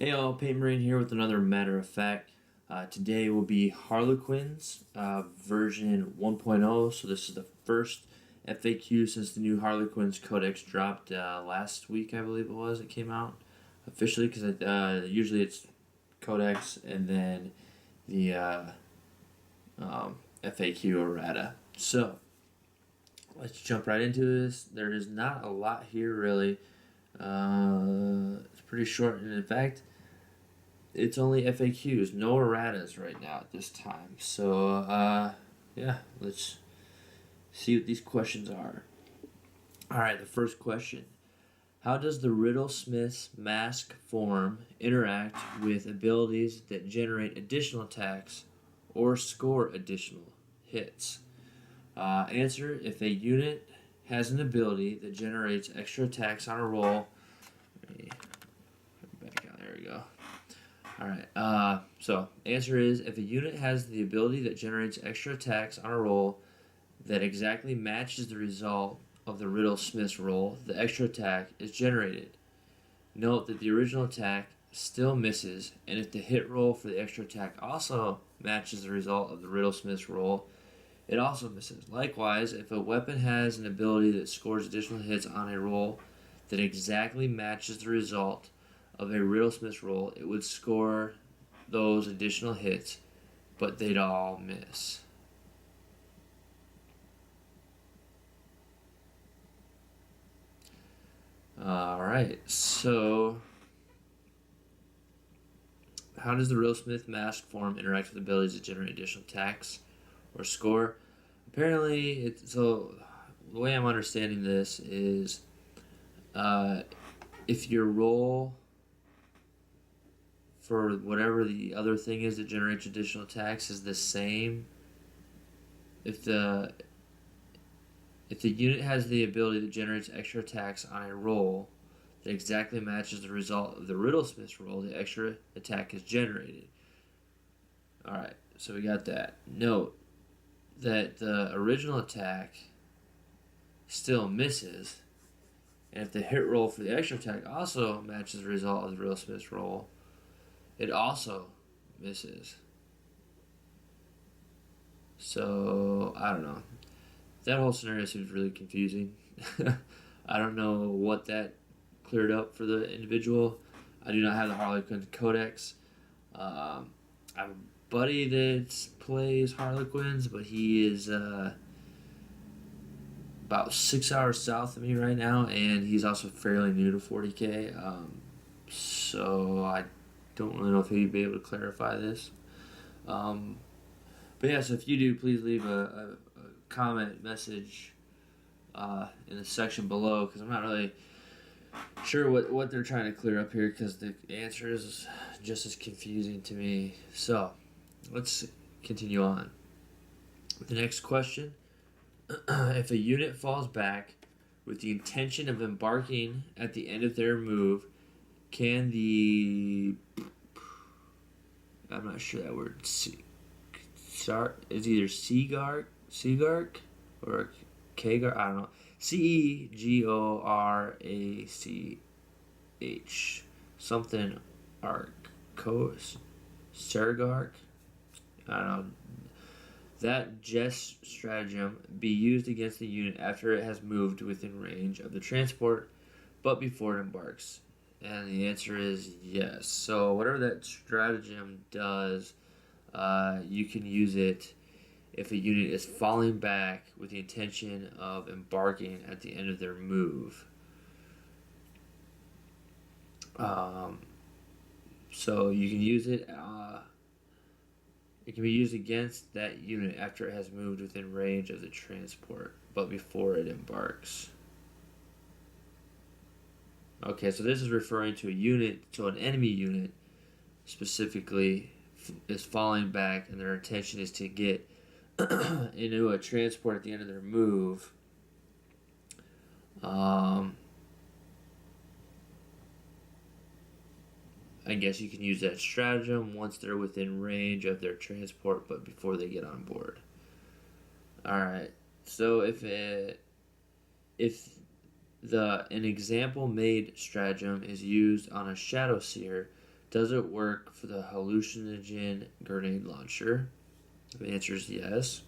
Hey all, Peyton Marine here with another matter of fact. Today will be Harlequins version 1.0. So this is the first FAQ since the new Harlequins Codex dropped last week, I believe it was. It came out officially because usually it's Codex and then the FAQ Errata. So let's jump right into this. There is not a lot here really. It's pretty short, and in fact, it's only FAQs, no erratas right now at this time. So, yeah, let's see what these questions are. Alright, the first question. How does the Riddlesmask mask form interact with abilities that generate additional attacks or score additional hits? Answer, if a unit has an ability that generates extra attacks on a roll. Let me put it back out. There we go. Alright, so answer is, if a unit has the ability that generates extra attacks on a roll that exactly matches the result of the Riddlesmask roll, the extra attack is generated. Note that the original attack still misses, and if the hit roll for the extra attack also matches the result of the Riddlesmask roll, it also misses. Likewise, if a weapon has an ability that scores additional hits on a roll that exactly matches the result of a Riddlesmask roll, it would score those additional hits, but they'd all miss. Alright, so how does the Riddlesmask mask form interact with abilities that generate additional attacks or score? Apparently, so the way I'm understanding this is if your roll for whatever the other thing is that generates additional attacks is the same, if the unit has the ability that generates extra attacks on a roll that exactly matches the result of the Riddlesmask roll, the extra attack is generated. Alright, so we got that. Note that the original attack still misses, and if the hit roll for the extra attack also matches the result of the Riddlesmask roll, it also misses. So, I don't know. That whole scenario seems really confusing. I don't know what that cleared up for the individual. I do not have the Harlequins Codex. I have a buddy that plays Harlequins, but he is about 6 hours south of me right now, and he's also fairly new to 40K. So I don't really know if he'd be able to clarify this. But yeah, so if you do, please leave a comment, message in the section below, because I'm not really sure what they're trying to clear up here, because the answer is just as confusing to me. So let's continue on. The next question. If a unit falls back with the intention of embarking at the end of their move, can the... I'm not sure that word. Is either Seagark or Kgark? I don't know. Cegorach. Something arc. Sergark? I don't know. That jest stratagem be used against the unit after it has moved within range of the transport, but before it embarks. And the answer is yes. So whatever that stratagem does, you can use it if a unit is falling back with the intention of embarking at the end of their move. So you can use it. It can be used against that unit after it has moved within range of the transport, but before it embarks. Okay, so this is referring to a unit, so an enemy unit specifically is falling back, and their intention is to get into a transport at the end of their move. I guess you can use that stratagem once they're within range of their transport, but before they get on board. Alright, so if an example made stratagem is used on a Shadow Seer Does it work for the hallucinogen grenade launcher? The answer is yes.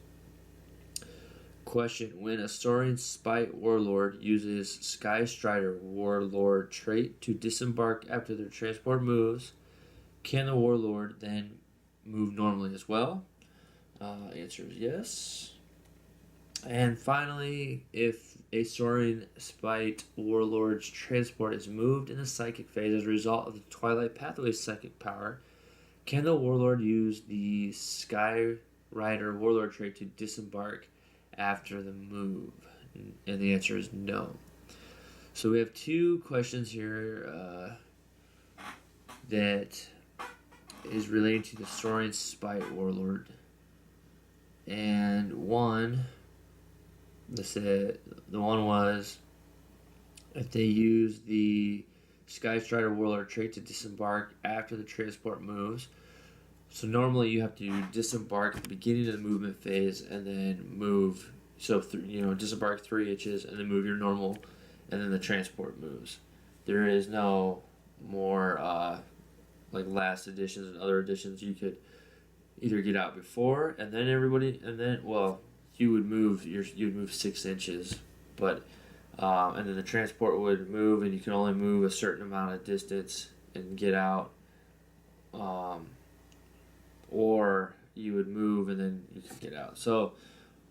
Question: when a Saurian Spite Warlord uses Sky Strider Warlord trait to disembark after their transport moves, can the Warlord then move normally as well? Answer is yes. And finally, if a Saurian Spite Warlord's transport is moved in the Psychic phase as a result of the Twilight Pathways psychic power, can the Warlord use the Sky Rider Warlord trait to disembark after the move? And the answer is no. So we have two questions here that is relating to the Saurian Spite Warlord. And one, the one was if they use the Sky Strider Warlord trait to disembark after the transport moves. So normally you have to disembark at the beginning of the movement phase and then move. So disembark 3 inches and then move your normal, and then the transport moves. There is no more like last editions and other editions. You could either get out before and then you would move 6 inches, but and then the transport would move, and you can only move a certain amount of distance and get out, or you would move and then you could get out. So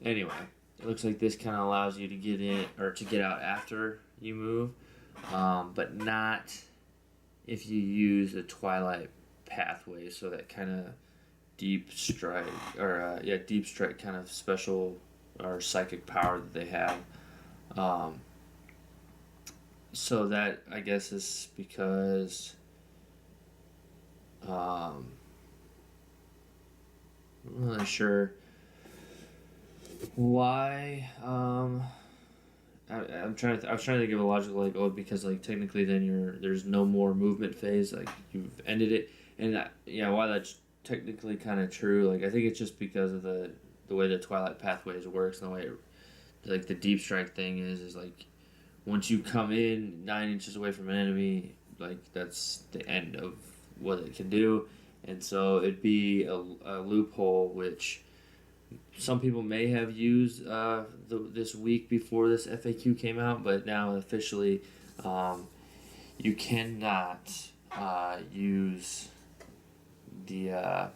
anyway, it looks like this kind of allows you to get in or to get out after you move, but not if you use the Twilight Pathways. So that kind of deep strike kind of special or psychic power that they have. So that, I guess, is because I'm not really sure why. I was trying to give a logical because technically then there's no more movement phase, you've ended it, and why that's technically kind of true. I think it's just because of the way the Twilight Pathways works and the way the deep strike thing is once you come in 9 inches away from an enemy, that's the end of what it can do. And so it'd be a loophole which some people may have used this week before this FAQ came out, but now officially you cannot use the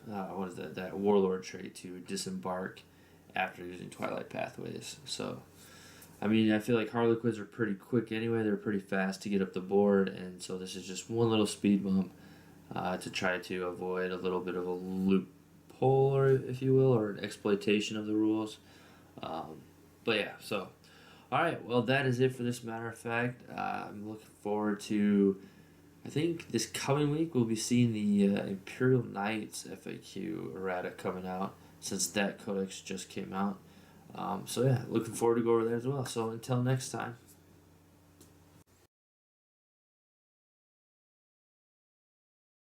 that Warlord trait to disembark after using Twilight Pathways. So I feel like Harlequins are pretty quick anyway. They're pretty fast to get up the board, and so this is just one little speed bump to try to avoid a little bit of a loophole, or if you will, or an exploitation of the rules. But yeah, so alright, well, that is it for this matter of fact. I'm looking forward to, I think this coming week we'll be seeing the Imperial Knights FAQ errata coming out, since that codex just came out. So yeah, looking forward to go over there as well. So until next time.